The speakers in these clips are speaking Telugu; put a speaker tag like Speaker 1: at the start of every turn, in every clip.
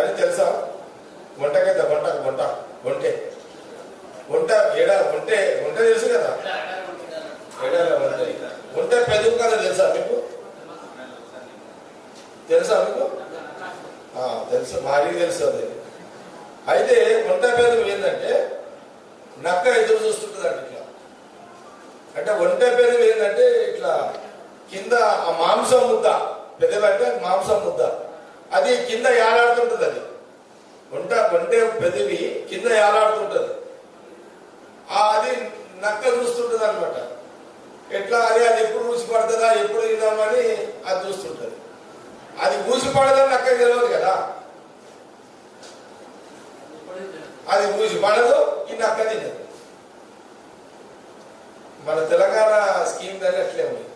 Speaker 1: అది తెలుసా? వంటకైతే వంట వంట వంటే వంట ఏడా వంటే వంట తెలుసు కదా, ఏడాల వంట వంట పెదుగు కదా తెలుసా మీకు? తెలుసా మీకు? తెలుసు, మాకు తెలుసు అది. అయితే వంట పెదుగు ఏంటంటే నక్క ఎదురు చూస్తుంటుంది అంట ఇట్లా. అంటే వంట పెదుగు ఏంటంటే ఇట్లా కింద ఆ మాంసం ముద్ద, పెదవంటే మాంసం ముద్ద, అది కింద ఏలాడుతుంటుంది. అది వంటే పెదవి కింద ఏలాడుతుంటది. అది నక్క చూస్తుంటది అనమాట. ఎట్లా అది ఎప్పుడు ఊసి పడుతుందా, ఎప్పుడు తిందామని అది చూస్తుంటది. అది ఊసి పడదని నక్క తెలియదు కదా, అది ఊసి పడదు, ఈ నక్క తినదు. మన తెలంగాణ స్కీమ్ దాన్ని అట్లే ఉంది.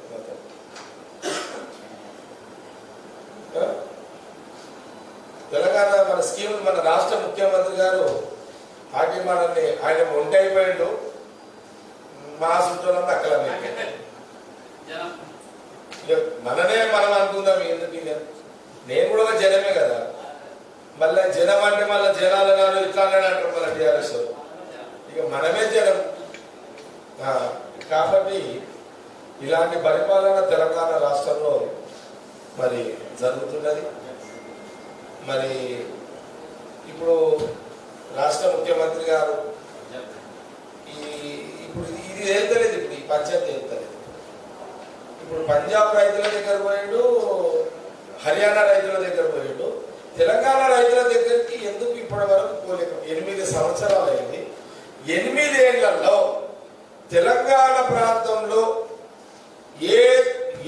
Speaker 1: తెలంగాణ మన స్కీమ్, మన రాష్ట్ర ముఖ్యమంత్రి గారు పార్టీ మనల్ని ఆయన ఒంటి అయిపోయాడు, మా చుట్టూలంతా అక్కల మననే మనం అనుకుందాం. ఎందుకు నేను కూడా ఒక జనమే కదా, మళ్ళీ జనం అంటే మళ్ళీ జనాలు నాడు ఇట్లా అంటారు మళ్ళీ టీఆర్ఎస్. ఇక మనమే జనం కాబట్టి ఇలాంటి పరిపాలన తెలంగాణ రాష్ట్రంలో మరి జరుగుతున్నది. మరి ఇప్పుడు రాష్ట్ర ముఖ్యమంత్రి గారు ఇప్పుడు ఇది వెళ్తలేదు, ఇప్పుడు ఈ పంచాయతీ వెళ్తలేదు. ఇప్పుడు పంజాబ్ రైతుల దగ్గర పోయాడు, హర్యానా రైతుల దగ్గర పోయాడు, తెలంగాణ రైతుల దగ్గరికి ఎందుకు ఇప్పటి వరకు పోలేక 8 సంవత్సరాలు అయింది. 8 ఏళ్లలో తెలంగాణ ప్రాంతంలో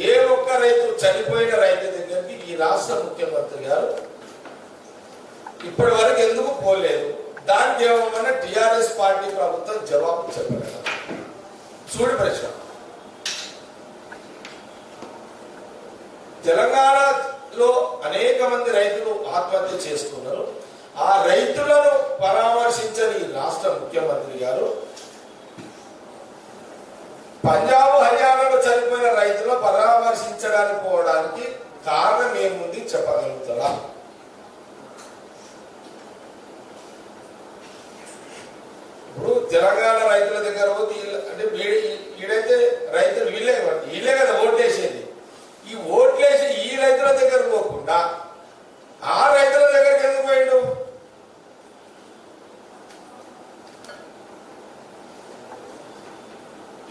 Speaker 1: ఏ ఒక్క రైతు, చనిపోయిన రైతు దగ్గరికి ఈ రాష్ట్ర ముఖ్యమంత్రి గారు ఇప్పటి వరకు ఎందుకు పోలేదు? దానికి ఏమన్నా టిఆర్ఎస్ పార్టీ ప్రభుత్వం జవాబు చెప్పగలరా? చూడు ప్రశ్న. తెలంగాణలో అనేక మంది రైతులు ఆత్మహత్య చేస్తున్నారు. ఆ రైతులను పరామర్శించని రాష్ట్ర ముఖ్యమంత్రి గారు పంజాబ్ హర్యానాలో చనిపోయిన రైతులను పరామర్శించడానికి పోవడానికి కారణం ఏముంది చెప్పగలుగుతారా? ఇప్పుడు తెలంగాణ రైతుల దగ్గర అంటే ఈడైతే రైతులు వీళ్ళే కదా ఓట్లేసేది. ఈ ఓట్లేసి ఈ రైతుల దగ్గర పోకుండా ఆ రైతుల దగ్గరికి ఎందుకు పోయిండు?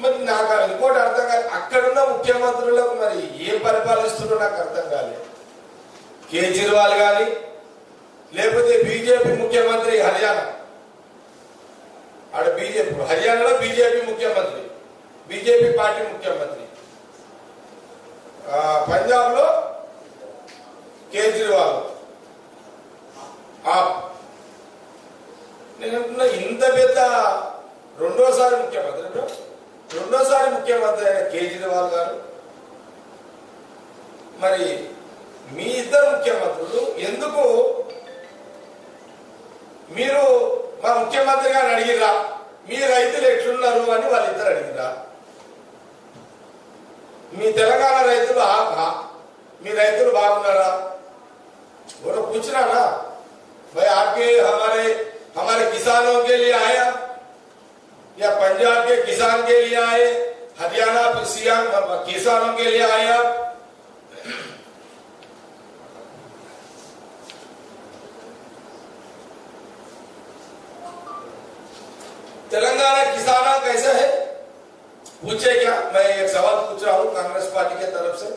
Speaker 1: మరి నాకు ఇంకోటి అర్థం కాదు, అక్కడున్న ముఖ్యమంత్రులకు మరి ఏం పరిపాలిస్తున్నారో నాకు అర్థం కాలేదు. కేజ్రీవాల్ కానీ లేకపోతే బీజేపీ ముఖ్యమంత్రి హర్యానా, ఆడ బీజేపీ, హర్యానాలో బీజేపీ ముఖ్యమంత్రి, బీజేపీ పార్టీ ముఖ్యమంత్రి, పంజాబ్ లో కేజ్రీవాల్. నేను అంటున్నా, ఇంత పెద్ద రెండోసారి ముఖ్యమంత్రి అయిన కేజ్రీవాల్ గారు, మరి మీ ఇద్దరు ముఖ్యమంత్రులు ఎందుకు మీరు మా ముఖ్యమంత్రి గారు అడిగిరా మీ రైతులు ఎట్లున్నారు అని వాళ్ళిద్దరు అడిగిరా? మీ తెలంగాణ రైతులు మీ రైతులు బాగున్నారా? बोलो पूछना ना भाई, आपके हमारे किसानों के लिए आया या पंजाब के किसान के लिए आए, हरियाणा किसानों के लिए आए आप? तेलंगाना किसाना कैसा है पूछे क्या? मैं एक सवाल पूछ रहा हूं कांग्रेस पार्टी की तरफ से.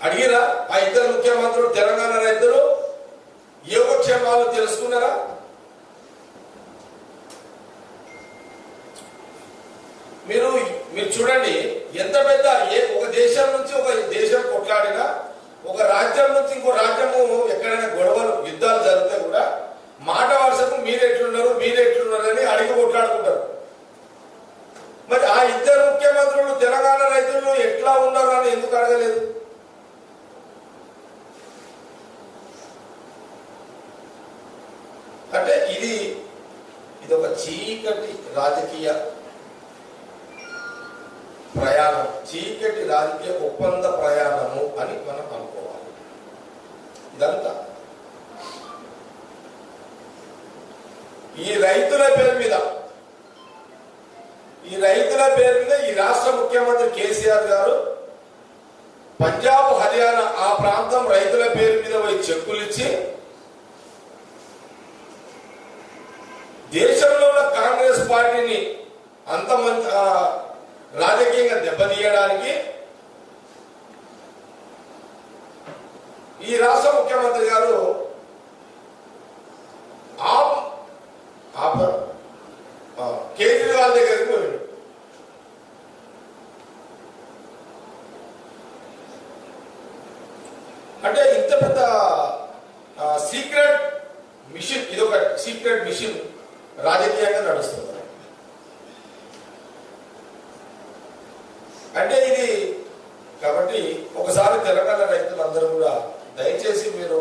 Speaker 1: అడిగిరా ఆ ఇద్దరు ముఖ్యమంత్రులు తెలంగాణ రైతులు యోగక్షేమాలు తెలుసుకున్నారా? మీరు చూడండి, ఎంత పెద్ద ఒక దేశం నుంచి ఒక దేశం కొట్లాడినా, ఒక రాజ్యం నుంచి ఇంకో రాజ్యము ఎక్కడైనా గొడవలు యుద్ధాలు జరిగితే కూడా మాట వరుసకు మీరెట్లున్నారు అని అడిగి కొట్లాడుకుంటారు. మరి ఆ ఇద్దరు ముఖ్యమంత్రులు తెలంగాణ రైతులు ఎట్లా ఉన్నారు అని ఎందుకు అడగలేదు? అంటే ఇది ఒక చీకటి రాజకీయ ప్రయాణం, చీకటి రాజకీయ ఒప్పంద ప్రయాణము అని మనం అనుకోవాలి. ఇదంతా ఈ రైతుల పేరు మీద ఈ రాష్ట్ర ముఖ్యమంత్రి కేసీఆర్ గారు పంజాబ్ హర్యానా ఆ ప్రాంతం రైతుల పేరు మీద పోయి చెక్కులు ఇచ్చి దేశంలో ఉన్న కాంగ్రెస్ పార్టీని అంతమంది రాజకీయంగా దెబ్బతీయడానికి ఈ రాష్ట్ర ముఖ్యమంత్రి గారు కేజ్రీవాల్ దగ్గరికి పోయాడు. అంటే ఇంత పెద్ద సీక్రెట్ మిషన్, ఇది ఒక సీక్రెట్ మిషన్ రాజకీయంగా నడుస్తుంది. అంటే ఇది కాబట్టి ఒకసారి తెలంగాణ రైతులందరూ కూడా దయచేసి మీరు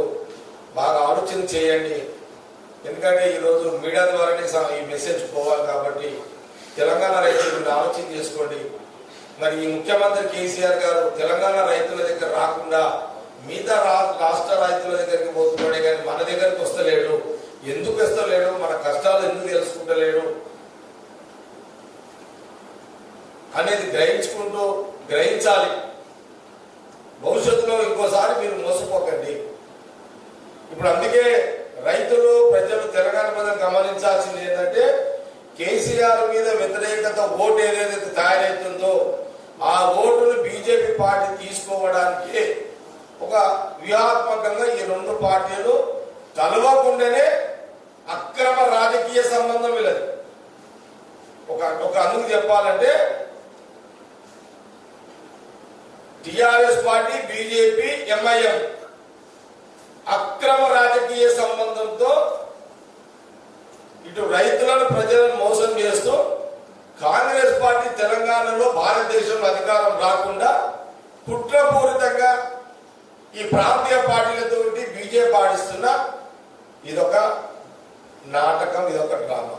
Speaker 1: బాగా ఆలోచన చేయండి. ఎందుకంటే ఈరోజు మీడియా ద్వారానే ఈ మెసేజ్ పోవాలి కాబట్టి తెలంగాణ రైతులు ఆలోచన చేసుకోండి. మరి ఈ ముఖ్యమంత్రి కేసీఆర్ గారు తెలంగాణ రైతుల దగ్గర రాకుండా మిగతా రాష్ట్ర రైతుల దగ్గరికి పోతున్నాడే కానీ మన దగ్గరికి వస్తలేడు. ఎందుకు వస్తలేడు, మన కష్టాలు ఎందుకు తెలుసుకుంటలేడు అనేది గ్రహించాలి. భవిష్యత్తులో ఇంకోసారి మీరు మోసపోకండి. ఇప్పుడు అందుకే రైతులు ప్రజలు తెలంగాణ మీద గమనించాల్సింది ఏంటంటే కేసీఆర్ మీద వ్యతిరేకత ఓటు ఏదైతే తయారవుతుందో ఆ ఓటును బీజేపీ పార్టీ తీసుకోవడానికి ఒక వ్యూహాత్మకంగా ఈ రెండు పార్టీలు కలవకుండానే అక్రమ రాజకీయ సంబంధం వీళ్ళది. ఒక అందుకు చెప్పాలంటే టిఆర్ఎస్ పార్టీ, బీజేపీ, ఎంఐఎం అక్రమ రాజకీయ సంబంధంతో ఇటు రైతులను ప్రజలను మోసం చేస్తూ కాంగ్రెస్ పార్టీ తెలంగాణలో భారతదేశంలో అధికారం రాకుండా కుట్రపూరితంగా ఈ ప్రాంతీయ పార్టీలతో బీజేపీ ఆడిస్తున్న ఇదొక నాటకం, ఇదొక డ్రామా.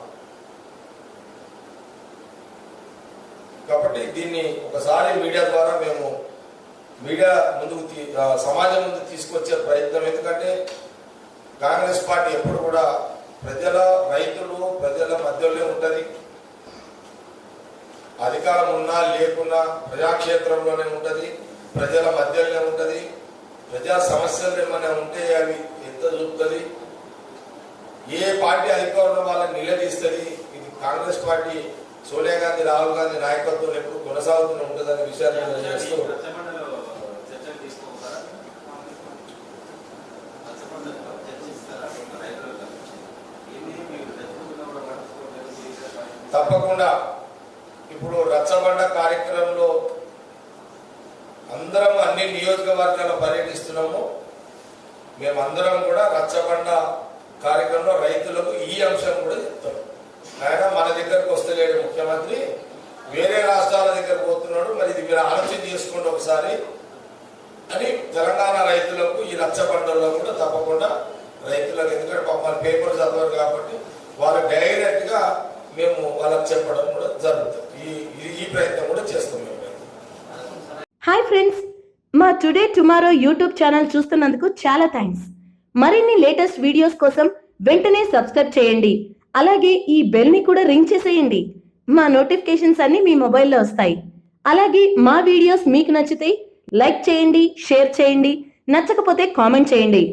Speaker 1: కాబట్టి దీన్ని ఒకసారి మీడియా ద్వారా మేము సమాజం ముందు తీసుకొచ్చే ప్రయత్నం. ఎందుకంటే కాంగ్రెస్ పార్టీ ఎప్పుడు కూడా ప్రజల మధ్యలో ఉంటుంది. అధికారం ఉన్నా లేకున్నా ప్రజాక్షేత్రంలోనే ఉంటుంది, ప్రజల మధ్యలోనే ఉంటుంది. ప్రజా సమస్యలు ఏమైనా ఉంటే అవి ఎంత చూపుతుంది, ఏ పార్టీ అధికారంలో వాళ్ళని నిలదీస్తుంది. ఇది కాంగ్రెస్ పార్టీ సోనియా గాంధీ, రాహుల్ గాంధీ నాయకత్వం ఎప్పుడు కొనసాగుతూనే ఉంటుంది అనే విషయాన్ని చేస్తూ తప్పకుండా ఇప్పుడు రచ్చబండ కార్యక్రమంలో అందరం అన్ని నియోజకవర్గాల్లో పర్యటిస్తున్నాము. మేమందరం కూడా రచ్చబండ కార్యక్రమంలో రైతులకు ఈ అంశం కూడా చెప్తాం. ఆయన మన దగ్గరకు వస్తలేడు ముఖ్యమంత్రి, వేరే రాష్ట్రాల దగ్గర పోతున్నాడు, మరి ఇది మీరు ఆలోచన చేసుకోండి ఒకసారి అని తెలంగాణ రైతులకు ఈ రచ్చబండల్లో కూడా తప్పకుండా రైతులకు, ఎందుకంటే మన పేపర్ చదవరు కాబట్టి వాళ్ళు డైరెక్ట్ గా మేము వాళ్ళకి చెప్పడం కూడా జరుగుతుంది. ఈ ప్రయత్నం కూడా చేస్తాం.
Speaker 2: హాయ్ ఫ్రెండ్స్, మా టుడే టుమారో యూట్యూబ్ ఛానల్ చూస్తున్నందుకు చాలా థ్యాంక్స్. మరిన్ని లేటెస్ట్ వీడియోస్ కోసం వెంటనే సబ్స్క్రైబ్ చేయండి. అలాగే ఈ బెల్ ని కూడా రింగ్ చేసేయండి. మా నోటిఫికేషన్స్ అన్ని మీ మొబైల్లో వస్తాయి. అలాగే మా వీడియోస్ మీకు నచ్చితే లైక్ చేయండి, షేర్ చేయండి, నచ్చకపోతే కామెంట్ చేయండి.